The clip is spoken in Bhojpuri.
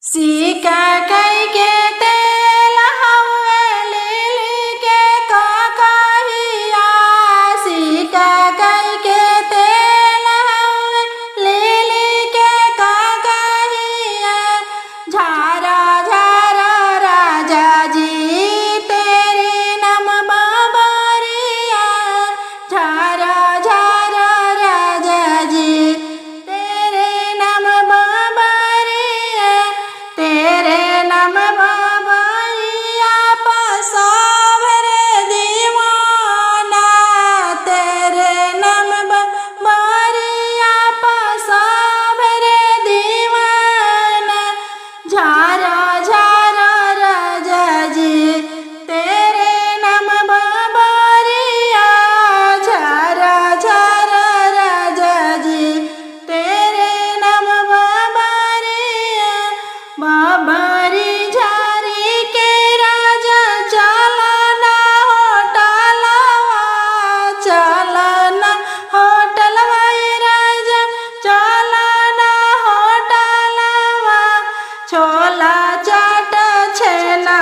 सिक्का कई के तेल हउवे लिली के ककहिया। सिक्का कई के तेल हउवे लिली के ककहिया। झारा झारा राजा जी तेरे नाम बाबरिया। झारा झारा राजा जी तेरे नाम बाबरिया। तेरे नाम बाबरिया पसावरे दीवाना। तेरे नाम बाबरिया पसावरे दीवाना। झारा झारा राजा जी तेरे नाम बाबरिया। झारा झारा राजा जी तेरे नाम बाबरिया। बाबरी झारी के राजा चलना होटलवा। चलना होटलवा ये राजा चलना होटलवा। छोला चाट छेना